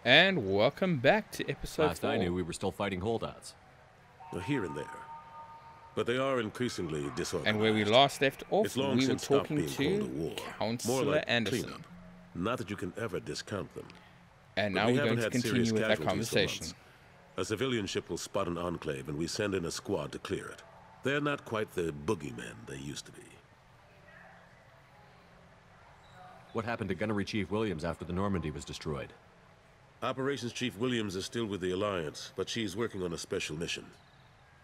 And welcome back to episode Last 4. I knew, we were still fighting holdouts. Here and there. But they are increasingly disorganized. And where we last left off, It's long we were since stopped talking being called a to war. More Councillor like Anderson. cleanup. Not that you can ever discount them. And But now we we're going haven't to had serious continue with that casualties for conversation. months. A civilian ship will spot an enclave, and we send in a squad to clear it. They're not quite the boogeymen they used to be. What happened to Gunnery Chief Williams after the Normandy was destroyed? Operations Chief Williams is still with the Alliance, but she's working on a special mission.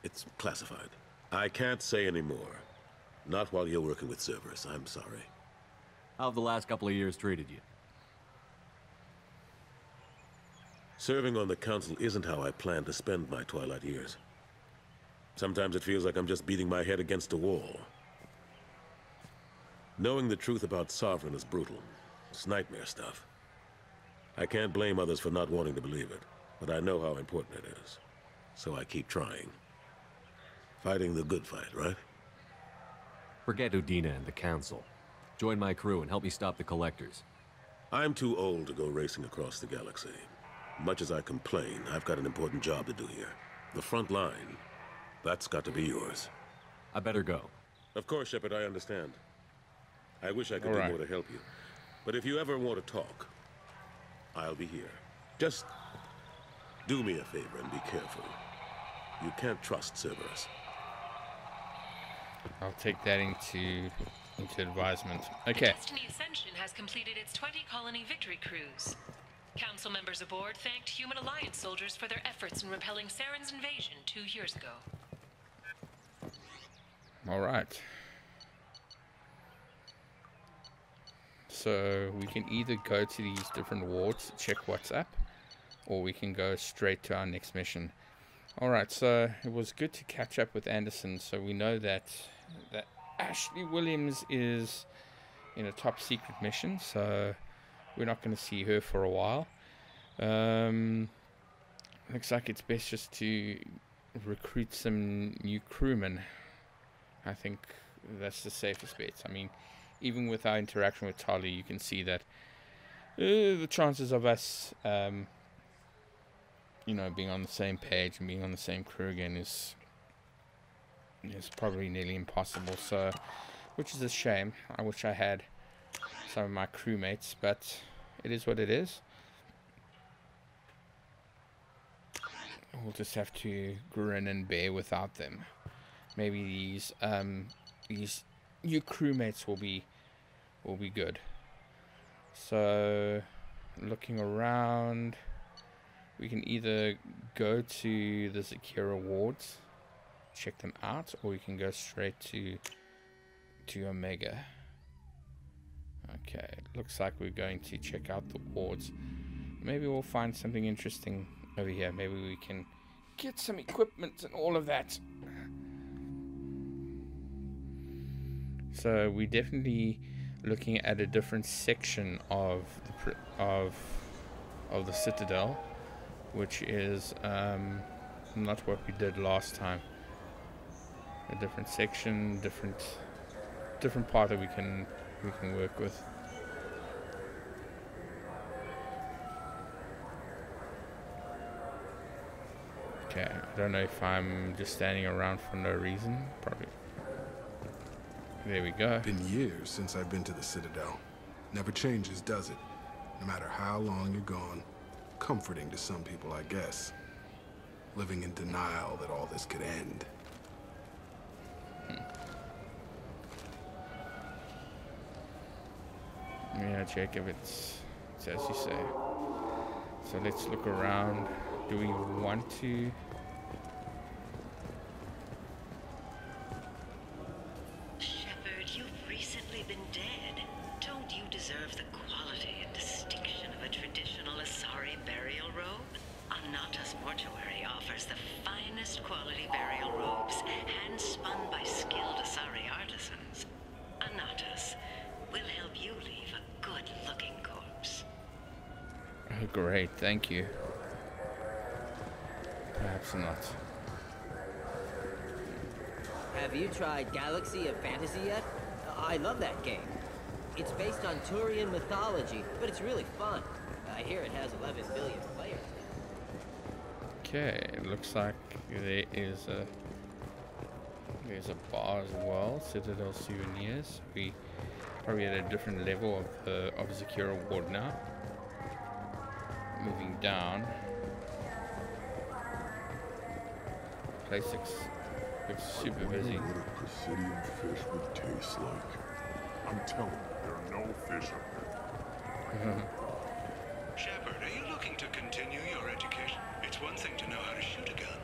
It's classified. I can't say any more. Not while you're working with Cerberus, I'm sorry. How have the last couple of years treated you? Serving on the Council isn't how I plan to spend my twilight years. Sometimes it feels like I'm just beating my head against a wall. Knowing the truth about Sovereign is brutal. It's nightmare stuff. I can't blame others for not wanting to believe it, but I know how important it is. So I keep trying. Fighting the good fight, right? Forget Udina and the Council. Join my crew and help me stop the Collectors. I'm too old to go racing across the galaxy. Much as I complain, I've got an important job to do here. The front line. That's got to be yours. I better go. Of course, Shepard, I understand. I wish I could do more to help you. But if you ever want to talk, I'll be here. Just do me a favor and be careful. You can't trust Cerberus. I'll take that into advisement. Okay. Destiny Ascension has completed its 20-colony victory cruise. Council members aboard thanked Human Alliance soldiers for their efforts in repelling Saren's invasion 2 years ago. All right. So we can either go to these different wards, check what's up, or we can go straight to our next mission. Alright, so it was good to catch up with Anderson. So we know that Ashley Williams is in a top secret mission, so we're not going to see her for a while. Looks like it's best just to recruit some new crewmen. I think that's the safest bet. I mean, even with our interaction with Tali, you can see that the chances of us, being on the same page and being on the same crew again is probably nearly impossible. So, which is a shame. I wish I had some of my crewmates, but it is what it is. We'll just have to grin and bear without them. Maybe these new crewmates will be good. So, looking around, we can either go to the Zakira wards, check them out, or we can go straight to Omega. Okay, looks like we're going to check out the wards. Maybe we'll find something interesting over here. Maybe we can get some equipment and all of that. So we're definitely looking at a different section of the Citadel, which is not what we did last time. A different section, different part that we can work with. Okay, I don't know if I'm just standing around for no reason. Probably. There we go. Been years since I've been to the Citadel. Never changes, does it? No matter how long you're gone. Comforting to some people, I guess. Living in denial that all this could end. Yeah, Jacob, it's as you say. So let's look around. Do we want to... Shepard, you've recently been dead. Don't you deserve the quality and distinction of a traditional Asari burial robe? Anata's mortuary offers the finest quality burial robes, hand-spun by skilled Asari artisans. Anata's will help you leave a good-looking corpse. Oh, great, thank you. Perhaps not. Have you tried Galaxy of Fantasy yet? I love that game. It's based on Turian mythology, but it's really fun. I hear it has 11 billion players. Okay, it looks like there's a bar as well. Citadel Souvenirs. We probably at a different level of Zakira Ward now. Moving down. Place looks super busy. What a Presidium fish would taste like. I'm telling you, there are no fish up there. Shepard, are you looking to continue your education? It's one thing to know how to shoot a gun,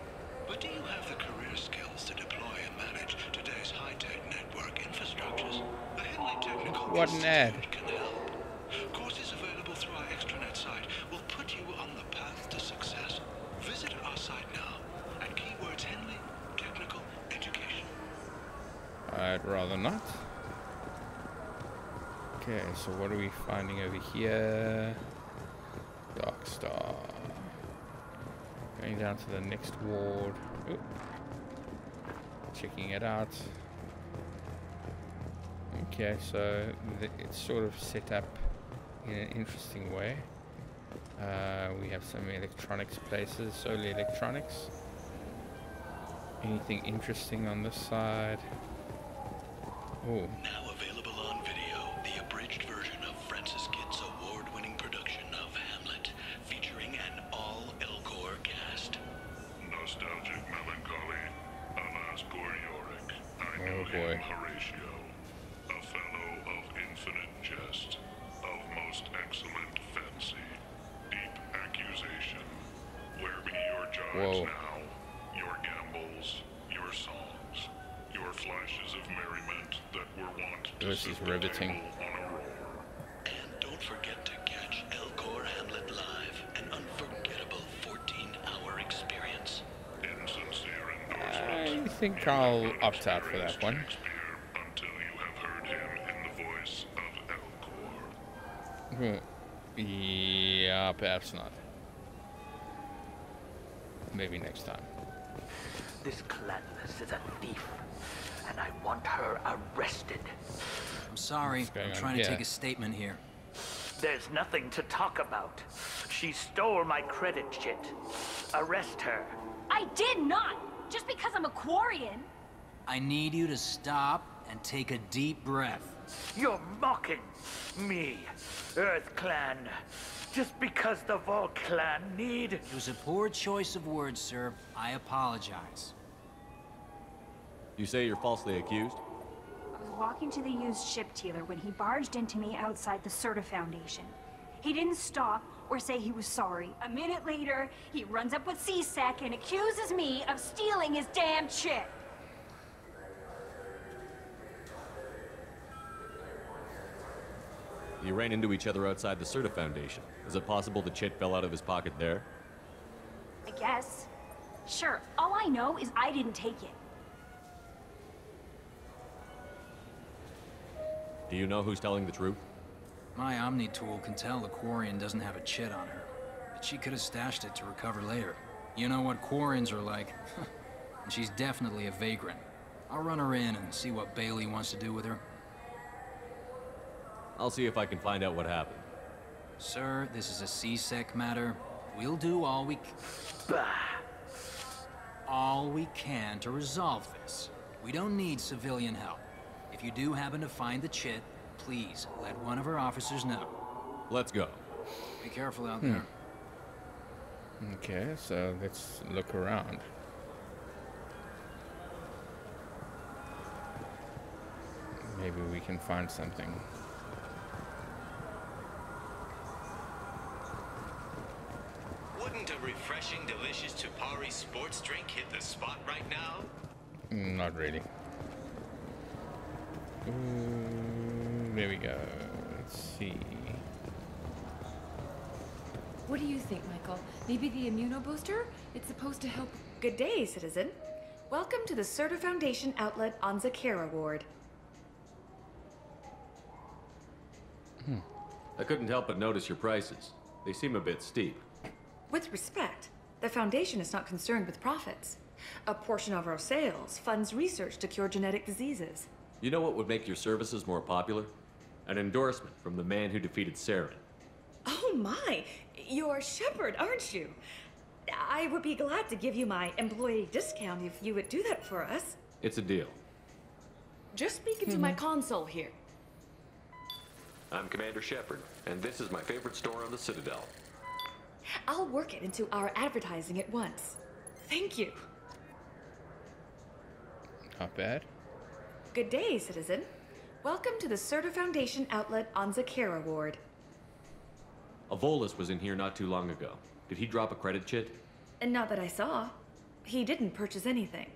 but do you have the career skills to deploy and manage today's high-tech network infrastructures? The Henley Technical What an ad. Institute can help. Courses available through our extranet site will put you on the path to success. Visit our site now at keywords Henley Technical Education. I'd rather not. Okay, so what are we finding over here? Dark Star. Going down to the next ward. Oop. Checking it out. Okay, so it's sort of set up in an interesting way. We have some electronics places, solar electronics. Anything interesting on this side? Oh. Now available on video, the abridged version of Francis Kidd's award-winning production of Hamlet, featuring an all-Elcor cast. Nostalgic melancholy, alas poor Yorick. I Oh knew boy. him, Horatio, a fellow of infinite jest, of most excellent fancy, deep accusation. Where be your jibes Whoa. now, your gambols, your songs, your flashes of merriment that were wont to This set is the riveting. table on a roll. And don't forget to catch Elcor Hamlet live, an unforgettable 14-hour experience. Insincere I endorsement. think You I'll have not opt out for that experienced one. Shakespeare until you have heard him in the voice of Elcor. Yeah, perhaps not. Maybe next time. This Gladness is a thief, and I want her arrested. I'm sorry. What's going I'm on trying here? to take a statement here. There's nothing to talk about. She stole my credit chit. Arrest her. I did not! Just because I'm a Quarian. I need you to stop and take a deep breath. You're mocking me, Earth Clan. Just because the Vol Clan need... It was a poor choice of words, sir. I apologize. You say you're falsely accused? I was walking to the used ship dealer when he barged into me outside the Serta Foundation. He didn't stop or say he was sorry. A minute later, he runs up with C-Sec and accuses me of stealing his damn chip. You ran into each other outside the Serta Foundation. Is it possible the chit fell out of his pocket there? I guess. Sure, all I know is I didn't take it. Do you know who's telling the truth? My Omni tool can tell the Quarian doesn't have a chit on her, but she could have stashed it to recover later. You know what Quarians are like. And she's definitely a vagrant. I'll run her in and see what Bailey wants to do with her. I'll see if I can find out what happened. Sir, this is a C-Sec matter. We'll do all we can to resolve this. We don't need civilian help. If you do happen to find the chit, please let one of our officers know. Let's go. Be careful out there. Okay, so let's look around. Maybe we can find something. Wouldn't a refreshing, delicious Tupari sports drink hit the spot right now? Not really. Ooh, there we go. Let's see. What do you think, Michael? Maybe the immunobooster? It's supposed to help. Good day, citizen. Welcome to the Serta Foundation outlet on Zakira Ward. I couldn't help but notice your prices. They seem a bit steep. With respect, the Foundation is not concerned with profits. A portion of our sales funds research to cure genetic diseases. You know what would make your services more popular? An endorsement from the man who defeated Saren. Oh my, you're Shepard, aren't you? I would be glad to give you my employee discount if you would do that for us. It's a deal. Just speak into my console here. I'm Commander Shepard, and this is my favorite store on the Citadel. I'll work it into our advertising at once. Thank you. Not bad. Good day, citizen. Welcome to the Serta Foundation outlet on Zakera Ward. Avolis was in here not too long ago. Did he drop a credit chit? And not that I saw. He didn't purchase anything.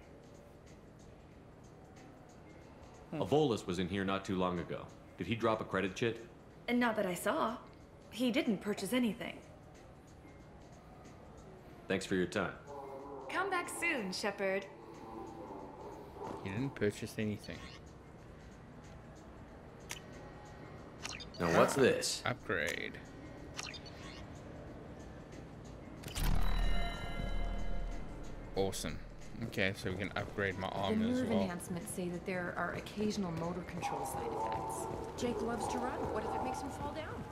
Avolis was in here not too long ago. Did he drop a credit chit? And not that I saw. He didn't purchase anything. Thanks for your time. Come back soon, Shepard. He didn't purchase anything. Now what's this? Upgrade. Awesome. Okay, so we can upgrade my The armor as nerve well. enhancements say that there are occasional motor control side effects. Jake loves to run. What if it makes him fall down?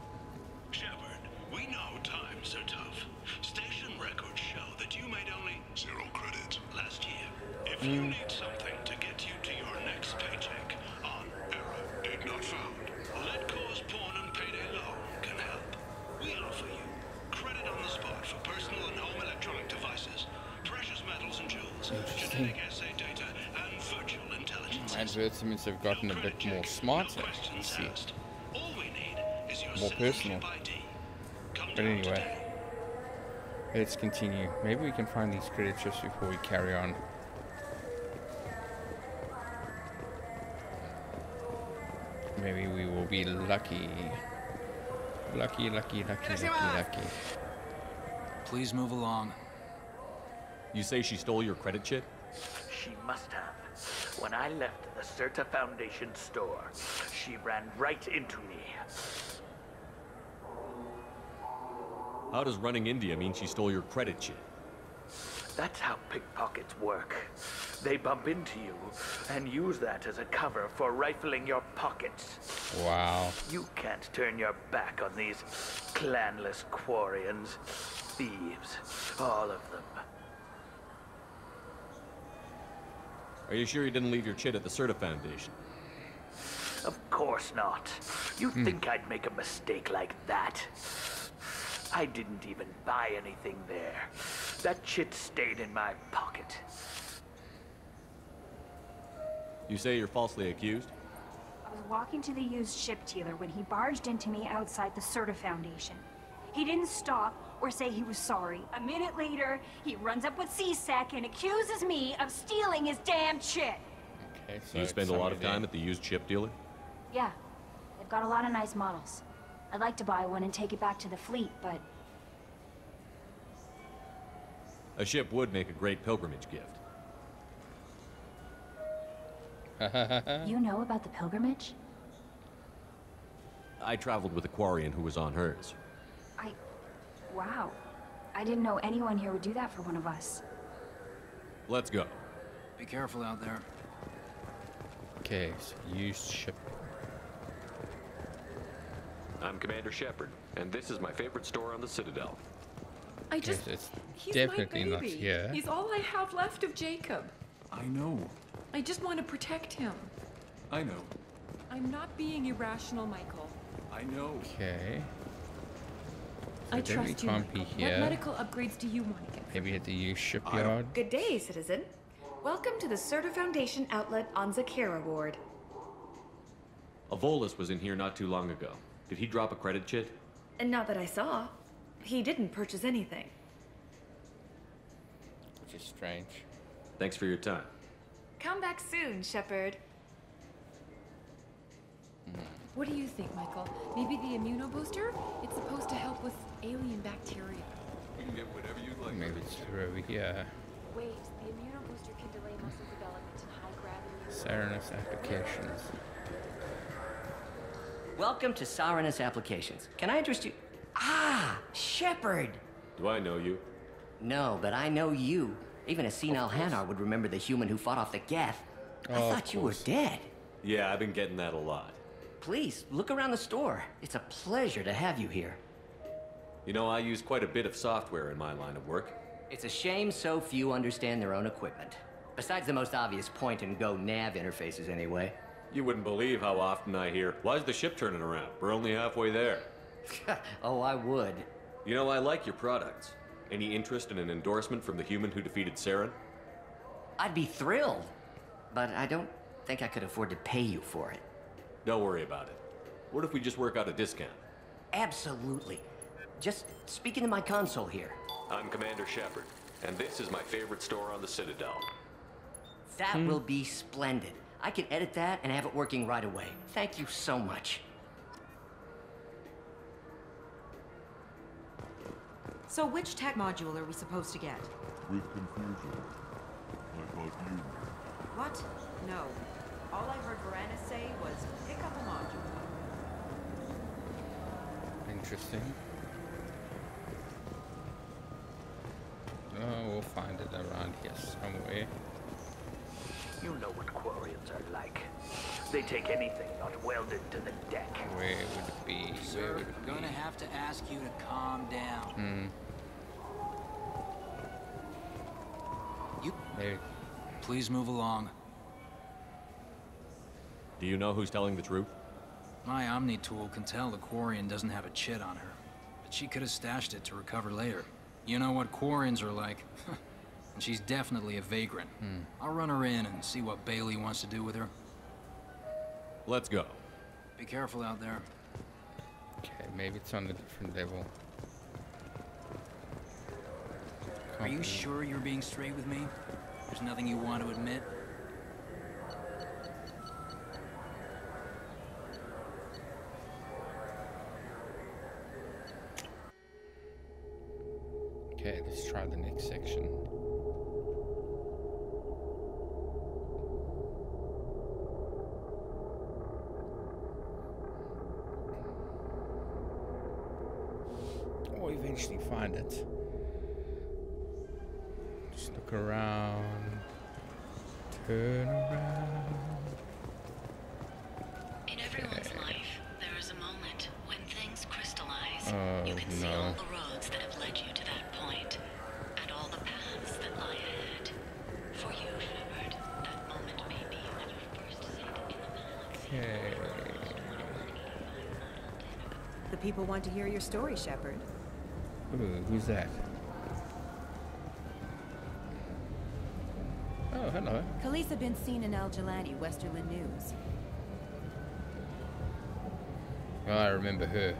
Shepard, we know times are tough. Station records show that you made only 0 credits last year. If you need something to get you to your next paycheck, on error did not found, Let Cause Pawn and Payday Loan can help. We offer you credit on the spot for personal and home electronic devices, precious metals and jewels, genetic assay data, and virtual intelligence. Advertisements have gotten a bit more smarter. Let's see. More personal. But anyway, let's continue. Maybe we can find these credit chips before we carry on. Maybe we will be lucky. Lucky. Please move along. You say she stole your credit chit? She must have. When I left the Serta Foundation store, she ran right into me. How does running India mean she stole your credit chit? That's how pickpockets work. They bump into you and use that as a cover for rifling your pockets. Wow. You can't turn your back on these clanless Quarians. Thieves. All of them. Are you sure you didn't leave your chit at the Serta Foundation? Of course not. You think I'd make a mistake like that? I didn't even buy anything there. That chit stayed in my pocket. You say you're falsely accused? I was walking to the used ship dealer when he barged into me outside the Serta Foundation. He didn't stop or say he was sorry. A minute later, he runs up with CSEC and accuses me of stealing his damn chit. Okay, so you spend a lot of time at the used ship dealer? Yeah, they've got a lot of nice models. I'd like to buy one and take it back to the fleet, but... A ship would make a great pilgrimage gift. You know about the pilgrimage? I traveled with a Quarian who was on hers. Wow. I didn't know anyone here would do that for one of us. Let's go. Be careful out there. Okay, so used ship. I'm Commander Shepard, and this is my favorite store on the Citadel. I just... It's he's definitely my not baby. here. He's all I have left of Jacob. I know. I just want to protect him. I know. I'm not being irrational, Michael. I know. Okay. So I then trust we you, can't be Michael. here. What medical upgrades do you want to get? Maybe at the used shipyard. Good day, citizen. Welcome to the Serta Foundation outlet on Zakera Ward. Avolis was in here not too long ago. Did he drop a credit chit? And not that I saw. He didn't purchase anything. Which is strange. Thanks for your time. Come back soon, Shepard. What do you think, Michael? Maybe the immunobooster? It's supposed to help with alien bacteria. You can get whatever you like. Maybe it's through over here. Wait, the immunobooster can delay muscle development in high gravity. Cyrus applications. Welcome to Cyrus Applications. Can I interest you? Ah, Shepard! Do I know you? No, but I know you. Even a senile Hanar would remember the human who fought off the Geth. I thought you were dead. Yeah, I've been getting that a lot. Please, look around the store. It's a pleasure to have you here. You know, I use quite a bit of software in my line of work. It's a shame so few understand their own equipment. Besides the most obvious point-and-go nav interfaces, anyway. You wouldn't believe how often I hear, "Why's the ship turning around? We're only halfway there." Oh, I would. You know, I like your products. Any interest in an endorsement from the human who defeated Saren? I'd be thrilled, but I don't think I could afford to pay you for it. Don't worry about it. What if we just work out a discount? Absolutely. Just speak into my console here. I'm Commander Shepard, and this is my favorite store on the Citadel. That will be splendid. I can edit that and have it working right away. Thank you so much. So which tech module are we supposed to get? With confusion. I thought you knew. What? No. All I heard Varanus say was, pick up a module. Interesting. Oh, we'll find it around here somewhere. You know what Quarians are like. They take anything not welded to the deck. Where would it be? Sir, Where would it I'm gonna be? have to ask you to calm down. You... Hey. Please move along. Do you know who's telling the truth? My Omni tool can tell the Quarian doesn't have a chit on her, but she could have stashed it to recover later. You know what Quarians are like. And she's definitely a vagrant. I'll run her in and see what Bailey wants to do with her. Let's go. Be careful out there. Okay, maybe it's on a different level. Are you sure you're being straight with me? There's nothing you want to admit? Okay, let's try the next section. Or eventually find it. Just look around. Turn around. In everyone's life, there is a moment when things crystallize. Oh, you can see no. all the roads that have led you to that point, and all the paths that lie ahead. For you, Shepard, that moment may be when you first sit in the Okay. The people want to hear your story, Shepard. Ooh, who's that? Oh, hello. Khaleesa been seen in Al Jalani, Westerland News. Oh, I remember her.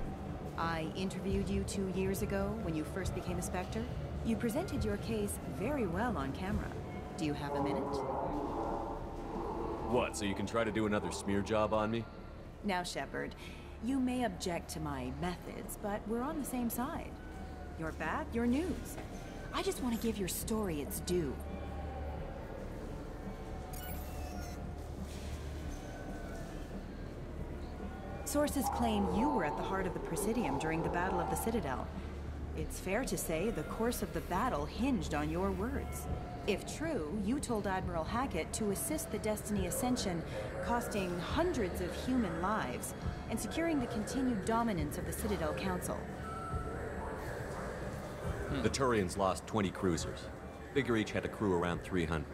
I interviewed you 2 years ago when you first became a Spectre. You presented your case very well on camera. Do you have a minute? What, so you can try to do another smear job on me? Now, Shepard, you may object to my methods, but we're on the same side. You're back, you're news. I just want to give your story its due. Sources claim you were at the heart of the Presidium during the Battle of the Citadel. It's fair to say the course of the battle hinged on your words. If true, you told Admiral Hackett to assist the Destiny Ascension, costing hundreds of human lives, and securing the continued dominance of the Citadel Council. The Turians lost 20 cruisers. Figure each had a crew around 300.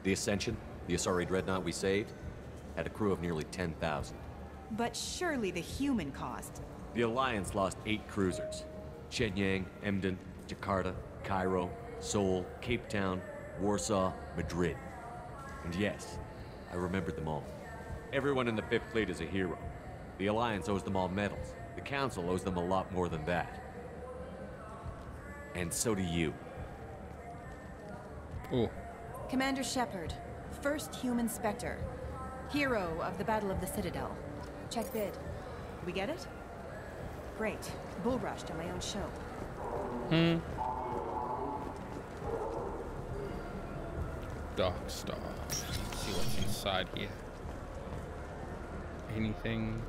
The Ascension, the Asari dreadnought we saved, had a crew of nearly 10,000. But surely the human cost. The Alliance lost 8 cruisers. Shenyang, Emden, Jakarta, Cairo, Seoul, Cape Town, Warsaw, Madrid. And yes, I remembered them all. Everyone in the 5th Fleet is a hero. The Alliance owes them all medals. The Council owes them a lot more than that. And so do you. Oh. Commander Shepard, first human Spectre. Hero of the Battle of the Citadel. Check bid. We get it? Great. Bull rushed on my own show. Dark Star. Let's see what's inside here. Anything?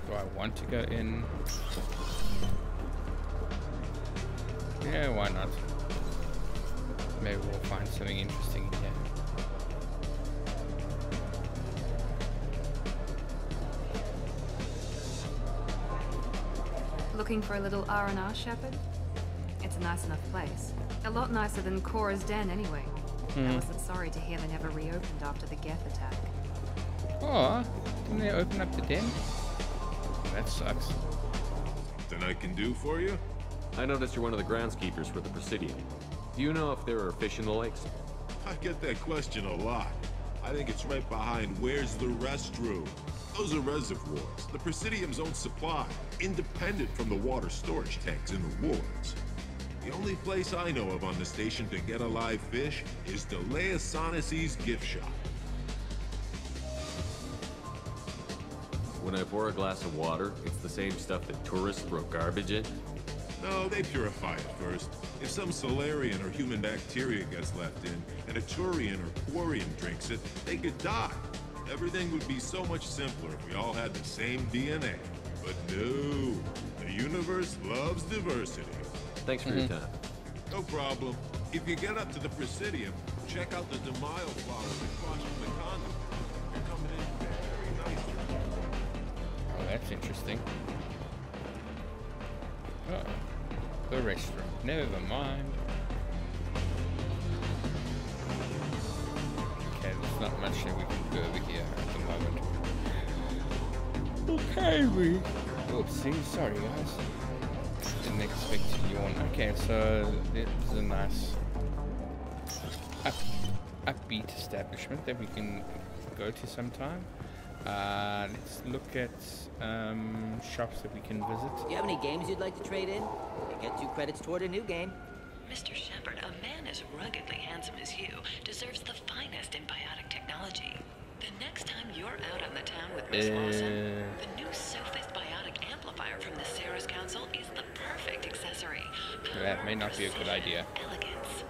Do I want to go in? Yeah, why not? Maybe we'll find something interesting in here. Looking for a little R&R, Shepard? It's a nice enough place. A lot nicer than Cora's den, anyway. I wasn't sorry to hear they never reopened after the Geth attack. Oh, didn't they open up the den? That sucks. Something I can do for you? I noticed you're one of the groundskeepers for the Presidium. Do you know if there are fish in the lakes? I get that question a lot. I think it's right behind where's the restroom. Those are reservoirs, the Presidium's own supply, independent from the water storage tanks in the wards. The only place I know of on the station to get a live fish is Delea Sonesi's gift shop. When I pour a glass of water, it's the same stuff that tourists throw garbage in? No, they purify it first. If some Solarian or human bacteria gets left in, and a Turian or Quarian drinks it, they could die. Everything would be so much simpler if we all had the same DNA. But no, the universe loves diversity. Thanks for your time. No problem. If you get up to the Presidium, check out the Demaio flowers across from the conduit. They're coming in very nicely. Oh, that's interesting. Oh, the restroom. Never mind. Okay, there's not much that we can do over here at the moment. Okay, we. Oopsie, sorry guys. Didn't expect to yawn. Okay, so there's a nice upbeat establishment that we can go to sometime. Let's look at shops that we can visit. Do you have any games you'd like to trade in? You get 2 credits toward a new game. Mr. Shepard, a man as ruggedly handsome as you deserves the finest in biotic technology. The next time you're out on the town with Miss Lawson, the new Sophist biotic amplifier from the Sarah's Council is the perfect accessory. That may not be a good idea. Elegance.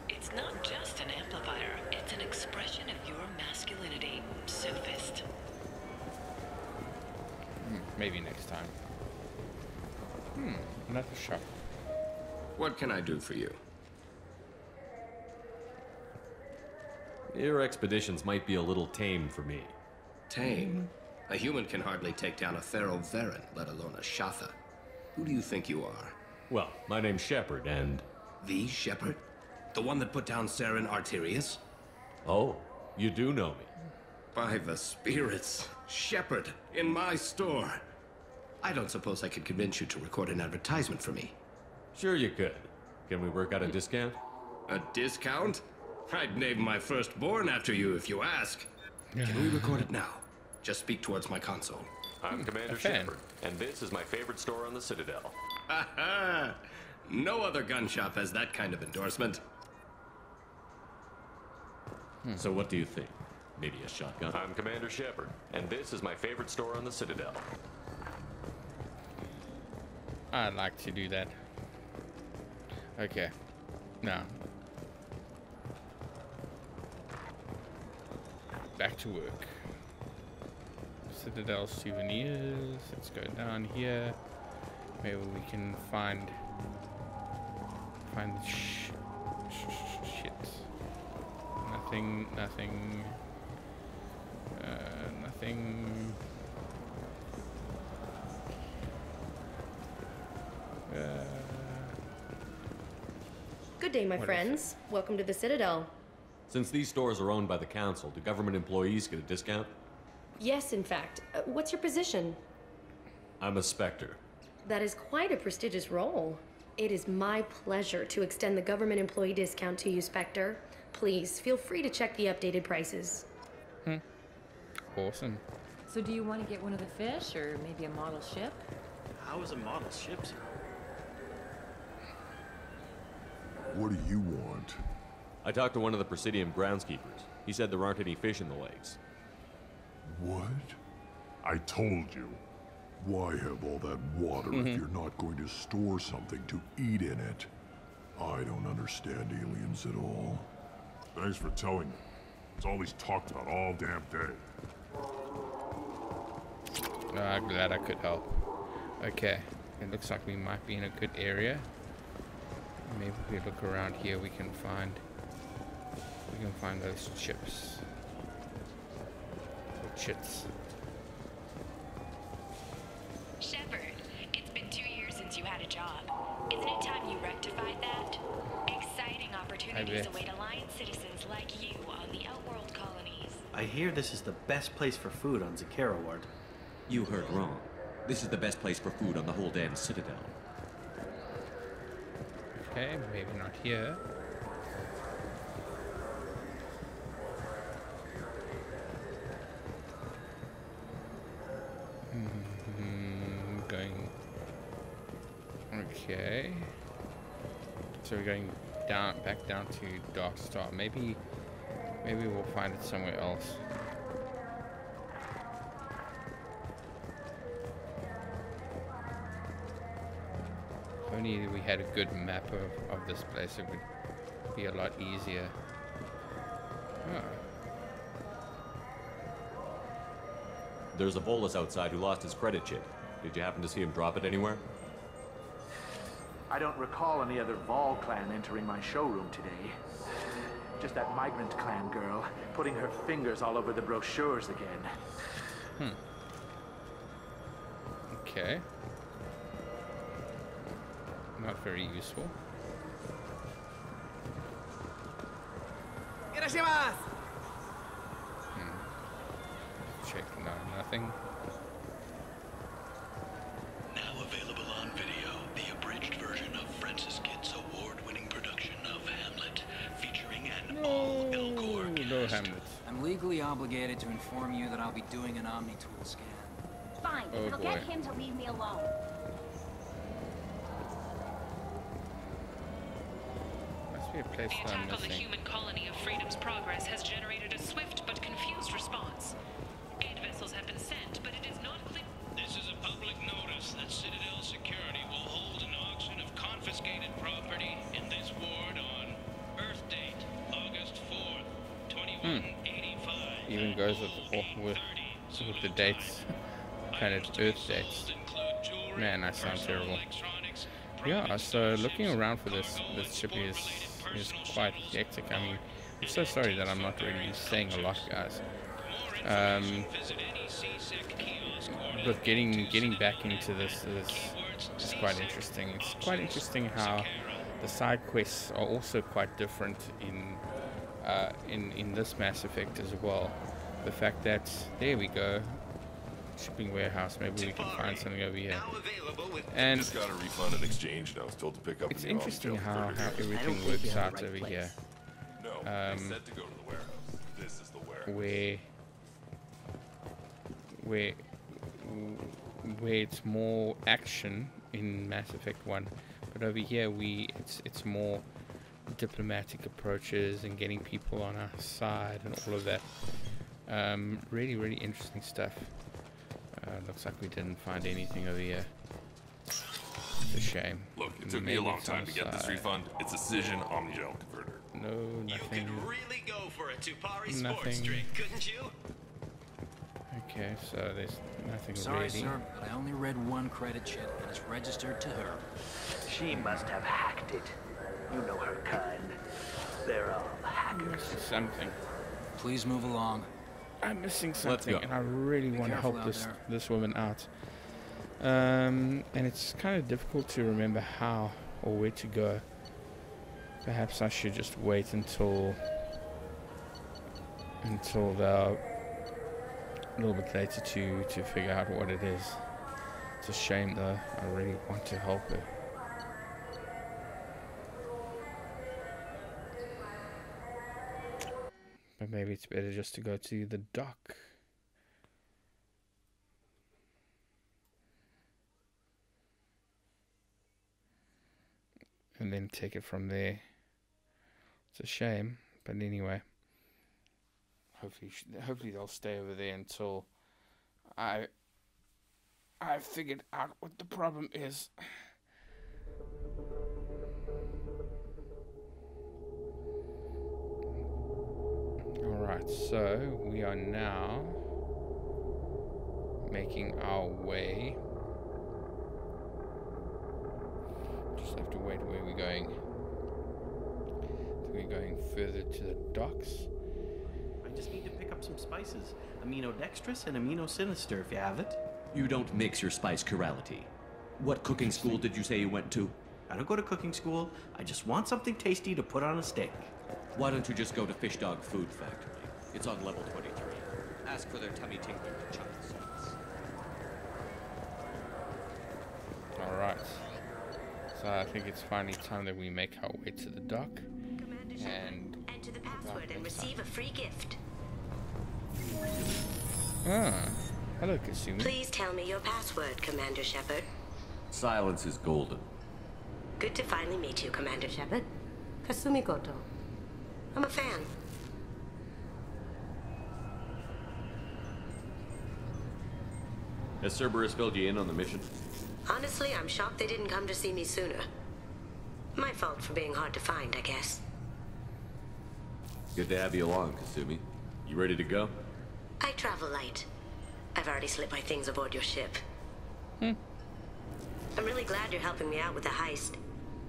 It's not just an amplifier, it's an expression of your masculinity, Sophist. Maybe next time. Another shop. What can I do for you? Your expeditions might be a little tame for me. Tame? A human can hardly take down a Thero Varen, let alone a Shatha. Who do you think you are? Well, my name's Shepard, and... The Shepard? The one that put down Saren Arterius? Oh, you do know me. By the spirits. Shepard, in my store. I don't suppose I could convince you to record an advertisement for me. Sure you could. Can we work out a discount? A discount? I'd name my firstborn after you if you ask. Can we record it now? Just speak towards my console. I'm Commander Shepard, and this is my favorite store on the Citadel. Ha! No other gun shop has that kind of endorsement. So what do you think? Maybe a shotgun? I'm Commander Shepard, and this is my favorite store on the Citadel. I'd like to do that. Okay. Now. Back to work. Citadel souvenirs. Let's go down here. Maybe we can find the shit. Nothing. Nothing. Good day, my friends. Welcome to the Citadel. Since these stores are owned by the Council, do government employees get a discount? Yes, in fact. What's your position? I'm a Spectre. That is quite a prestigious role. It is my pleasure to extend the government employee discount to you, Spectre. Please, feel free to check the updated prices. Awesome. So do you want to get one of the fish, or maybe a model ship? How is a model ship? What do you want? I talked to one of the Presidium groundskeepers. He said there aren't any fish in the lakes. What? I told you. Why have all that water if you're not going to store something to eat in it? I don't understand aliens at all. Thanks for telling me. It's all he's talked about all damn day. I'm glad I could help. Okay. It looks like we might be in a good area. Maybe if we look around here we can find those chips. Or chits. Shepard, it's been 2 years opportunities await Alliance citizens like you on the Outworld colonies. I hear this is the best place for food on Zakera Ward. You heard wrong. This is the best place for food on the whole damn Citadel. Okay, maybe not here. Going. Okay. So we're going down, back down to Dark Star. Maybe we'll find it somewhere else. If only we had a good map of this place, it would be a lot easier. Oh. There's a Volus outside who lost his credit chip. Did you happen to see him drop it anywhere? I don't recall any other Vol clan entering my showroom today. Just that migrant clan girl putting her fingers all over the brochures again. Okay. Not very useful. Check, no, nothing. Now available on video, the abridged version of Francis Kidd's award-winning production of Hamlet, featuring an all-Elcor cast. No Hamlet. I'm legally obligated to inform you that I'll be doing an Omni-Tool scan. Fine, Oh, it'll boy. get him to leave me alone. Must be a place The that I'm attack on the missing. human colony of Freedom's Progress has generated a swift but confused response. Aid vessels have been sent, but it is not clear. This is a public notice that Citadel Security will hold an auction of confiscated property in this ward on Earth date, August 4th, 2185. Even goes with the dates. Planet Earth dates. Man, I sound terrible. Yeah, so looking around for this ship is quite hectic. I mean, I'm so sorry that I'm not really saying a lot, guys. But getting back into this is quite interesting. It's quite interesting how the side quests are also quite different in this Mass Effect as well. The fact that there we go, shipping warehouse. Maybe we can find something over here. And just got a refund and exchange, and I was told to pick up. it's interesting how everything works out over here. No, they said to go to the warehouse. This is the warehouse. Where it's more action in Mass Effect 1, but over here it's more diplomatic approaches and getting people on our side and all of that. Really interesting stuff. Looks like we didn't find anything over here. It's a shame. Look, it took me a long time to get this refund. It's a Cision Omnigel converter. No, nothing. You could really go for a Tupari sports Nothing. drink, couldn't you? Okay, so there's nothing Sorry, really. sir, but I only read one credit chip, and it's registered to her. She must have hacked it. You know her kind. They're all hackers. Something. Please move along. I'm missing Let's something, go. and I really Be want to careful help out there. this woman out. And it's kind of difficult to remember how or where to go. Perhaps I should just wait until the a little bit later to figure out what it is. It's a shame though. I really want to help her. But maybe it's better just to go to the dock. And then take it from there. It's a shame, but anyway. Hopefully they'll stay over there until I figured out what the problem is. Alright, so we are now making our way. Just have to wait. Where are we going? We're going further to the docks. I just need to pick up some spices. Aminodextrous and aminosinister if you have it. You don't mix your spice chirality. What cooking school did you say you went to? I don't go to cooking school. I just want something tasty to put on a steak. Why don't you just go to Fish Dog Food Factory? It's on level 23. Ask for their tummy tingling chocolate sauce. Alright. So I think it's finally time that we make our way to the dock. And enter the password and receive a free gift. Ah, hello, Kasumi. Please tell me your password, Commander Shepard. Silence is golden. Good to finally meet you, Commander Shepard. Kasumi Goto. I'm a fan. Has Cerberus filled you in on the mission? Honestly, I'm shocked they didn't come to see me sooner. My fault for being hard to find, I guess. Good to have you along, Kasumi. You ready to go? I travel light. I've already slipped my things aboard your ship. I'm really glad you're helping me out with the heist.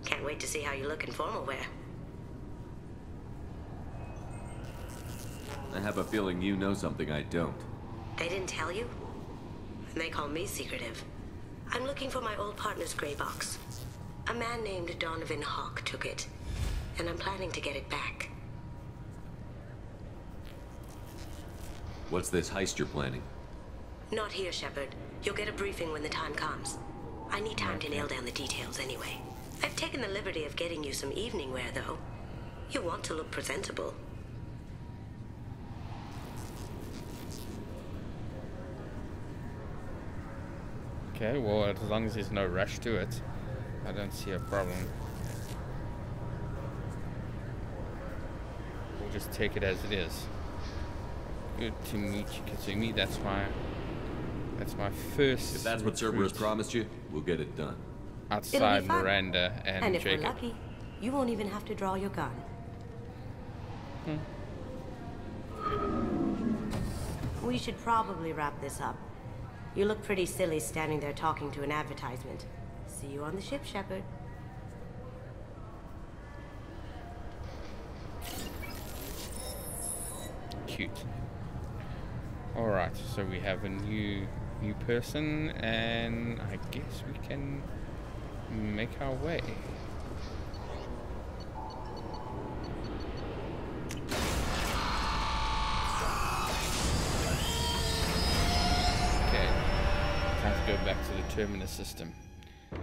Can't wait to see how you look in formal wear. I have a feeling you know something I don't. They didn't tell you? And they call me secretive. I'm looking for my old partner's gray box. A man named Donovan Hawk took it, and I'm planning to get it back. What's this heist you're planning? Not here, Shepard. You'll get a briefing when the time comes. I need time to nail down the details anyway. I've taken the liberty of getting you some evening wear, though. You want to look presentable. Okay, well, as long as there's no rush to it, I don't see a problem. We'll just take it as it is. Good to meet you, Kasumi. That's my first. If that's what Cerberus promised you, we'll get it done. Outside Miranda and if Jacob. we're lucky, you won't even have to draw your gun. We should probably wrap this up. You look pretty silly standing there talking to an advertisement. See you on the ship, Shepard. Cute. Alright, so we have a new person, and I guess we can make our way. Okay, time to go back to the Terminus system. Some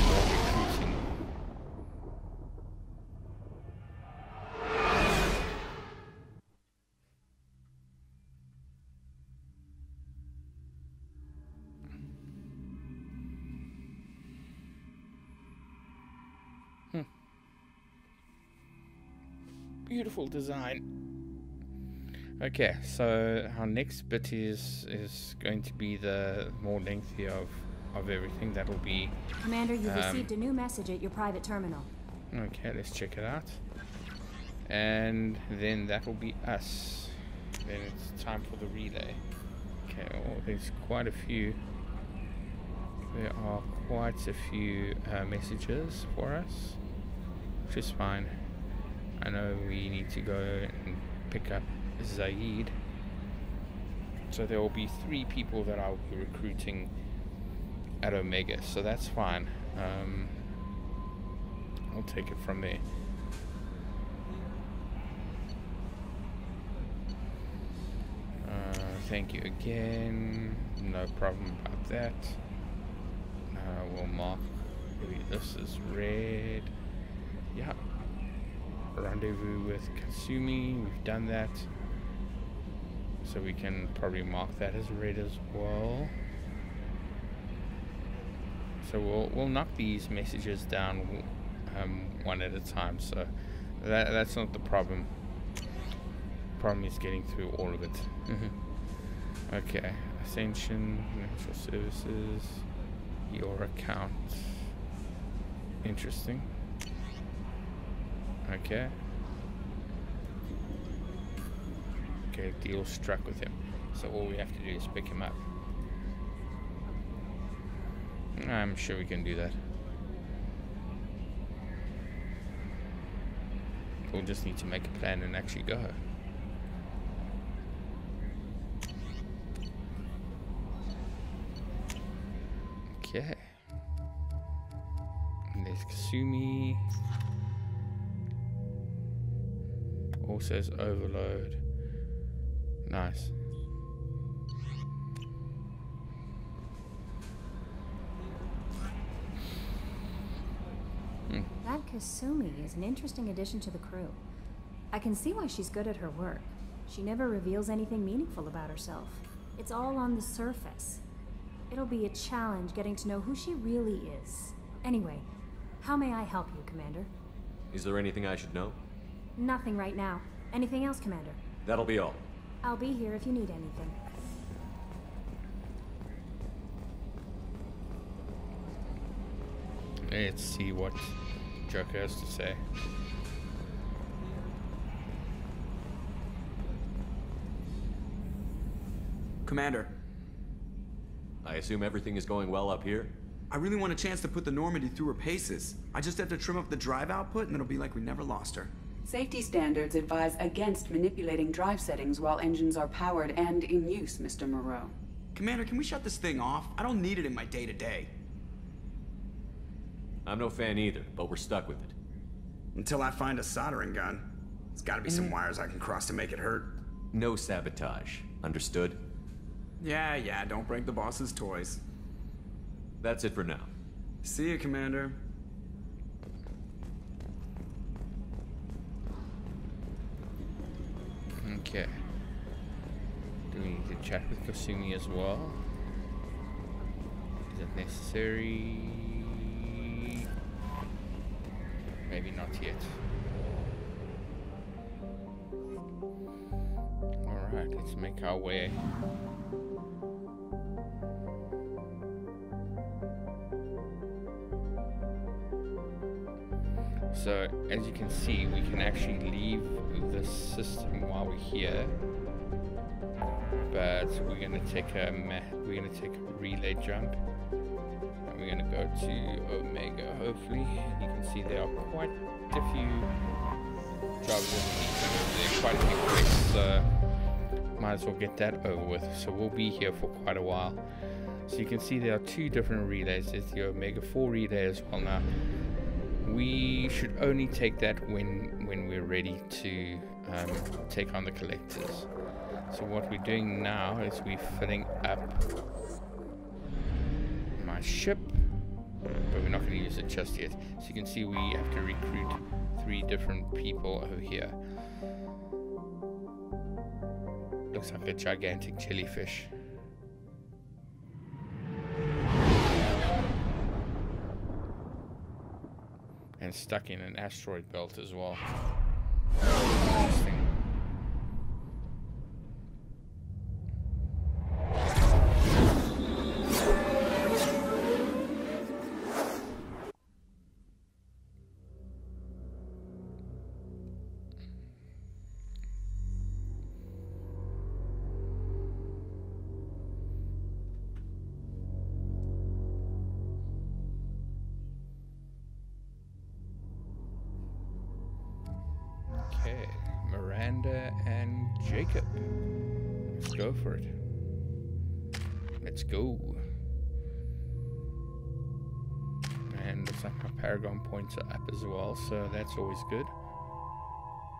more recruiting. Beautiful design. Okay, so our next bit is going to be the more lengthy of everything. That'll be Commander, you received a new message at your private terminal. Okay, let's check it out. And then that'll be us. Then it's time for the relay. Okay, well, there's quite a few. There are quite a few messages for us, which is fine. I know we need to go and pick up Zaid. So there will be 3 people that I'll be recruiting at Omega, so that's fine. I'll take it from there. Thank you again. No problem about that. We'll mark this is red. Yeah. Rendezvous with Kasumi. We've done that. So we can probably mark that as red as well. So we'll knock these messages down one at a time. So that's not the problem. Problem is getting through all of it. Okay, Ascension, Financial Services, your account. Interesting. Okay. Okay, deal struck with him. So all we have to do is pick him up. I'm sure we can do that. We'll just need to make a plan and actually go. Okay. there's Kasumi. Also says overload. Nice. That Kasumi is an interesting addition to the crew. I can see why she's good at her work. She never reveals anything meaningful about herself. It's all on the surface. It'll be a challenge getting to know who she really is. Anyway, how may I help you, Commander? Is there anything I should know? Nothing right now. Anything else, Commander? That'll be all. I'll be here if you need anything. Let's see what Joker has to say. Commander. I assume everything is going well up here? I really want a chance to put the Normandy through her paces. I just have to trim up the drive output and it'll be like we never lost her. Safety standards advise against manipulating drive settings while engines are powered and in use, Mr. Moreau. Commander, can we shut this thing off? I don't need it in my day-to-day. I'm no fan either, but we're stuck with it. Until I find a soldering gun. There's gotta be some wires I can cross to make it hurt. No sabotage. Understood? Yeah, don't break the boss's toys. That's it for now. See you, Commander. Okay. Do we need to chat with Kasumi as well? Is it necessary? Maybe not yet. Alright, let's make our way. So, as you can see, we can actually leave the system while we're here, but we're going to take a relay jump, and we're going to go to Omega, hopefully. And you can see there are quite a few jobs there, quite a few quests, so might as well get that over with. So we'll be here for quite a while. So you can see there are two different relays. There's the Omega 4 relay as well. Now we should only take that when we're ready to take on the collectors. So what we're doing now is we're filling up my ship, but we're not going to use it just yet. So you can see we have to recruit 3 different people over here. Looks like a gigantic jellyfish. And stuck in an asteroid belt as well. Interesting. Okay, Miranda and Jacob. Let's go for it. Let's go. And looks like my Paragon points are up as well, so that's always good.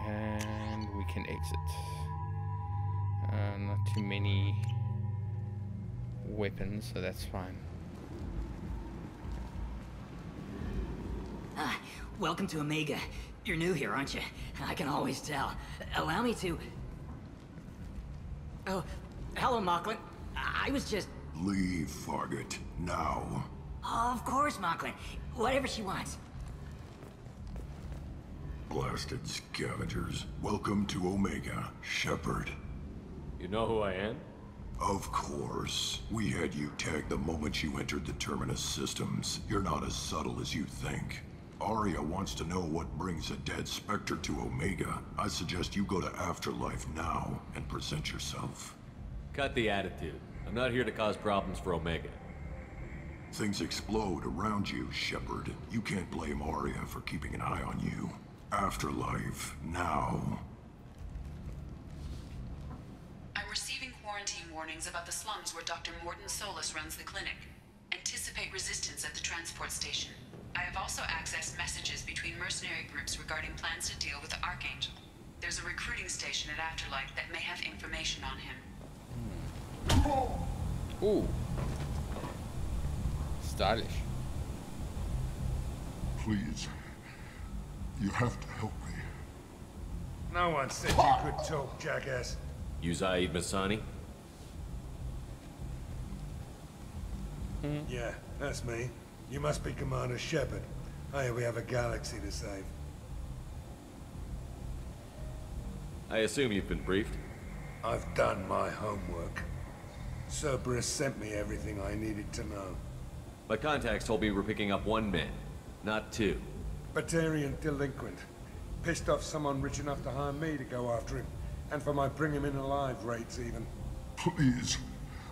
And we can exit. Not too many weapons, so that's fine. Welcome to Omega. You're new here, aren't you? I can always tell. Allow me to... Oh, hello, Mocklin. I was just... Leave, Fargate, now. Oh, of course, Mocklin. Whatever she wants. Blasted scavengers. Welcome to Omega, Shepard. You know who I am? Of course. We had you tagged the moment you entered the Terminus systems. You're not as subtle as you think. Arya wants to know what brings a dead Spectre to Omega. I suggest you go to Afterlife now and present yourself. Cut the attitude. I'm not here to cause problems for Omega. Things explode around you, Shepard. You can't blame Arya for keeping an eye on you. Afterlife, now. I'm receiving quarantine warnings about the slums where Dr. Morton Solus runs the clinic. Anticipate resistance at the transport station. I have also accessed messages between mercenary groups regarding plans to deal with the Archangel. There's a recruiting station at Afterlight that may have information on him. Ooh. Stylish. Please. You have to help me. No one said you could talk, jackass. You Zaid Masani? Yeah, that's me. You must be Commander Shepard. Hey, we have a galaxy to save. I assume you've been briefed? I've done my homework. Cerberus sent me everything I needed to know. My contacts told me we're picking up 1 man, not 2. Batarian delinquent. Pissed off someone rich enough to hire me to go after him. And for my bring him in alive rates even. Please.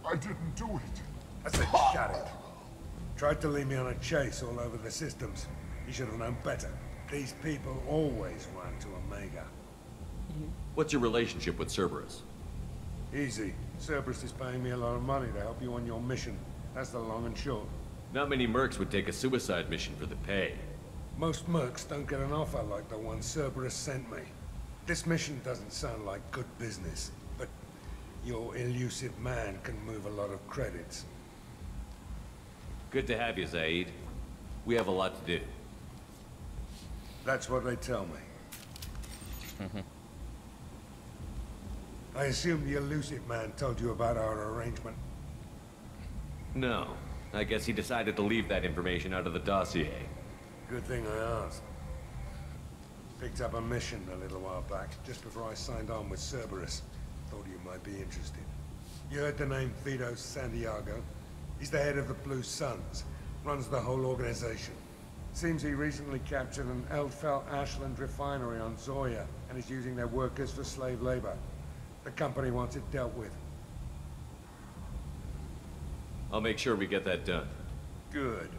I didn't do it. I said shut it. Tried to lead me on a chase all over the systems. You should have known better. These people always run to Omega. What's your relationship with Cerberus? Easy. Cerberus is paying me a lot of money to help you on your mission. That's the long and short. Not many mercs would take a suicide mission for the pay. Most mercs don't get an offer like the one Cerberus sent me. This mission doesn't sound like good business, but your elusive man can move a lot of credits. Good to have you, Zaid. We have a lot to do. That's what they tell me. I assume the elusive man told you about our arrangement. No. I guess he decided to leave that information out of the dossier. Good thing I asked. Picked up a mission a little while back, just before I signed on with Cerberus. Thought you might be interested. You heard the name Vito Santiago? He's the head of the Blue Suns. Runs the whole organization. Seems he recently captured an Eldfell Ashland refinery on Zoya and is using their workers for slave labor. The company wants it dealt with. I'll make sure we get that done. Good.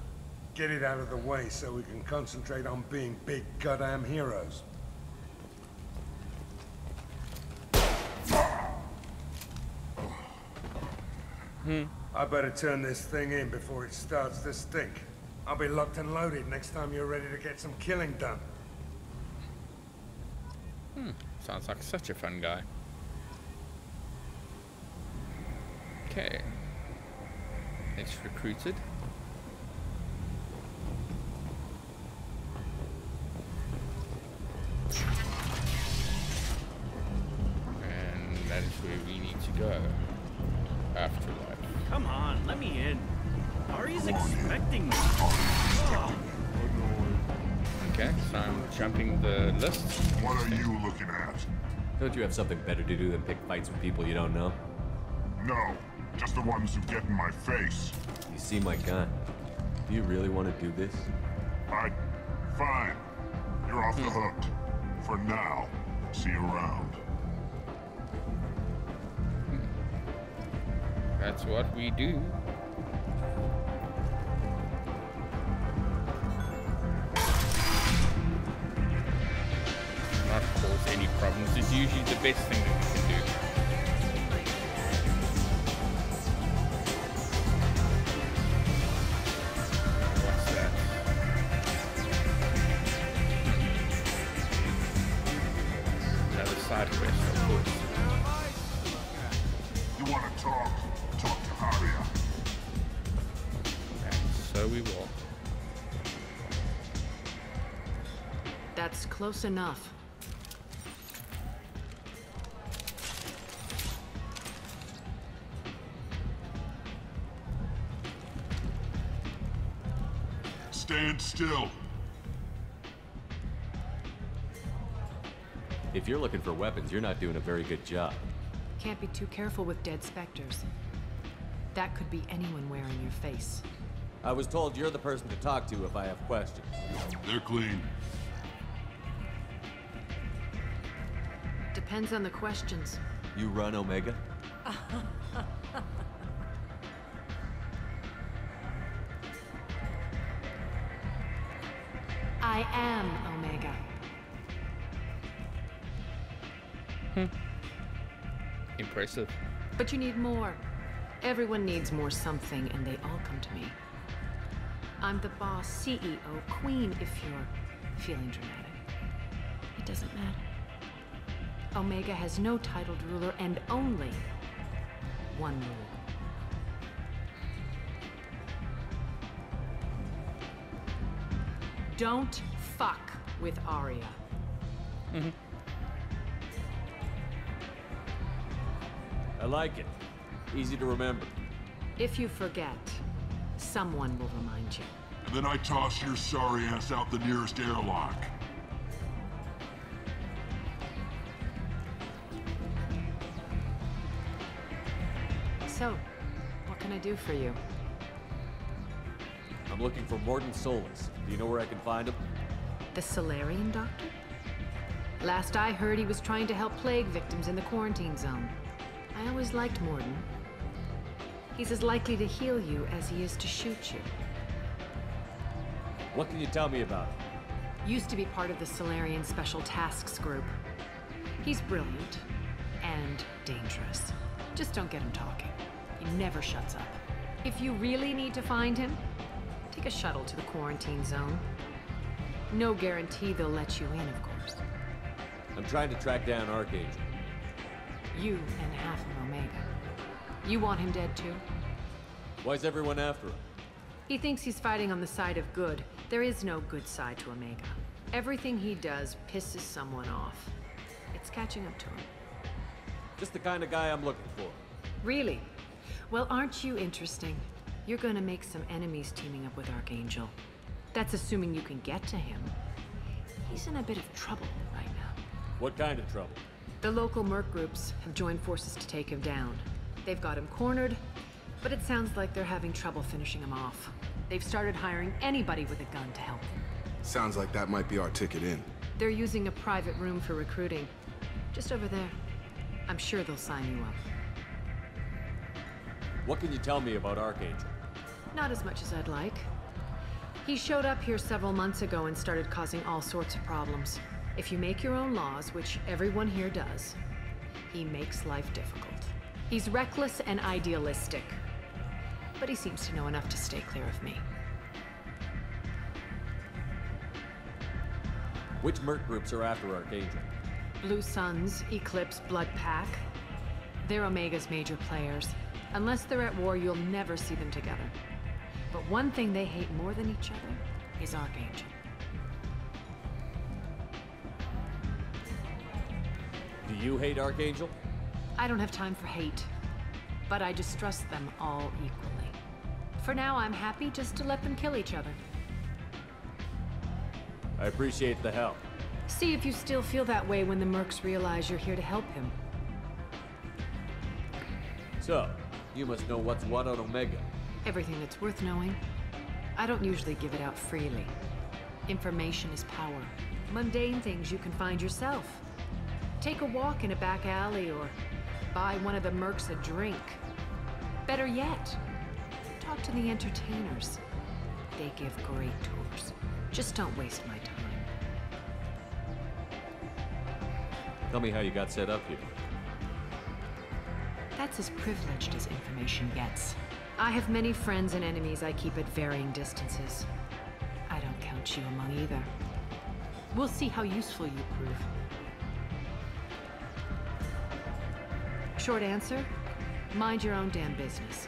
Get it out of the way so we can concentrate on being big goddamn heroes. I better turn this thing in before it starts to stink. I'll be locked and loaded next time you're ready to get some killing done. Sounds like such a fun guy. Okay. It's recruited. And that is where we need to go. Afterlife. Come on, let me in. Ari's expecting me. Okay, so I'm jumping the list. What are you looking at? Don't you have something better to do than pick fights with people you don't know? No, just the ones who get in my face. You see my gun. Do you really want to do this? Fine. You're off the hook. For now. See you around. That's what we do. Not cause any problems is usually the best thing that we can do. What's that? Another side quest, of course. You want to talk? Talk to Aria. And so we will. That's close enough. Stand still. If you're looking for weapons, you're not doing a very good job. Can't be too careful with dead specters. That could be anyone wearing your face. I was told you're the person to talk to if I have questions. They're clean. Depends on the questions. You run Omega? I am Omega. Impressive. But you need more. Everyone needs more something, and they all come to me. I'm the boss, CEO, queen, if you're feeling dramatic. It doesn't matter. Omega has no titled ruler and only one rule. Don't fuck with Arya. I like it. Easy to remember. If you forget, someone will remind you. And then I toss your sorry ass out the nearest airlock. So, what can I do for you? I'm looking for Morton Solus. Do you know where I can find him? The Solarian doctor? Last I heard, he was trying to help plague victims in the quarantine zone. I always liked Morton. He's as likely to heal you as he is to shoot you. What can you tell me about him? Used to be part of the Solarian Special Tasks Group. He's brilliant and dangerous. Just don't get him talking. He never shuts up. If you really need to find him, take a shuttle to the quarantine zone. No guarantee they'll let you in, of course. I'm trying to track down Archangel. You and half of Omega. You want him dead too? Why's everyone after him? He thinks he's fighting on the side of good. There is no good side to Omega. Everything he does pisses someone off. It's catching up to him. Just the kind of guy I'm looking for. Really? Well, aren't you interesting? You're gonna make some enemies teaming up with Archangel. That's assuming you can get to him. He's in a bit of trouble right now. What kind of trouble? The local merc groups have joined forces to take him down. They've got him cornered, but it sounds like they're having trouble finishing him off. They've started hiring anybody with a gun to help them. Sounds like that might be our ticket in. They're using a private room for recruiting. Just over there. I'm sure they'll sign you up. What can you tell me about Archangel? Not as much as I'd like. He showed up here several months ago and started causing all sorts of problems. If you make your own laws, which everyone here does, he makes life difficult. He's reckless and idealistic, but he seems to know enough to stay clear of me. Which merc groups are after Archangel? Blue Suns, Eclipse, Blood Pack. They're Omega's major players. Unless they're at war, you'll never see them together. But one thing they hate more than each other is Archangel. Do you hate Archangel? I don't have time for hate, but I distrust them all equally. For now, I'm happy just to let them kill each other. I appreciate the help. See if you still feel that way when the mercs realize you're here to help him. So, you must know what's what on Omega. Everything that's worth knowing. I don't usually give it out freely. Information is power. Mundane things you can find yourself. Take a walk in a back alley or buy one of the mercs a drink. Better yet, talk to the entertainers. They give great tours. Just don't waste my time. Tell me how you got set up here. That's as privileged as information gets. I have many friends and enemies I keep at varying distances. I don't count you among either. We'll see how useful you prove. Short answer, mind your own damn business.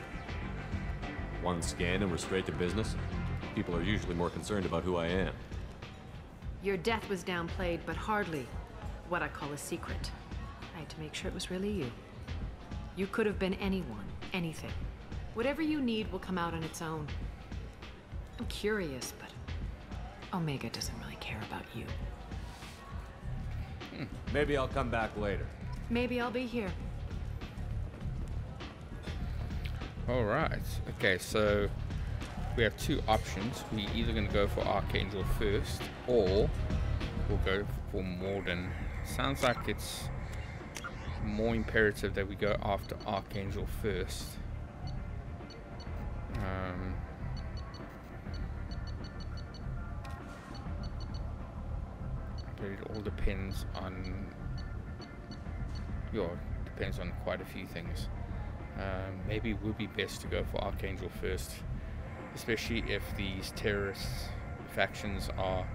One scan and we're straight to business? People are usually more concerned about who I am. Your death was downplayed, but hardly what I call a secret. I had to make sure it was really you. You could have been anyone, anything. Whatever you need will come out on its own. I'm curious, but Omega doesn't really care about you. Maybe I'll come back later. Maybe I'll be here. Alright, okay, so we have two options. We're either going to go for Archangel first, or we'll go for Morden. Sounds like it's more imperative that we go after Archangel first. But it all depends on... depends on quite a few things. Maybe it would be best to go for Archangel first. especially if these terrorist factions are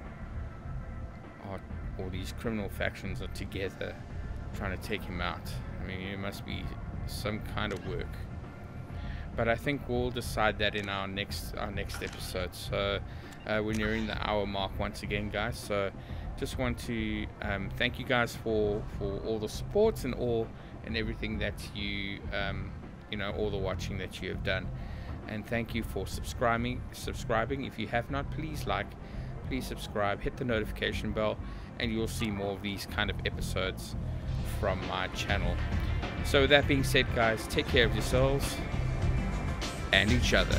or these criminal factions are together trying to take him out. I mean, it must be some kind of work. But I think we'll decide that in our next episode. So we're nearing the hour mark once again, guys. So just want to thank you guys for all the support and everything that you all the watching that you have done. And thank you for subscribing. If you have not, please subscribe, hit the notification bell, and you'll see more of these kind of episodes from my channel. So with that being said, guys, take care of yourselves and each other.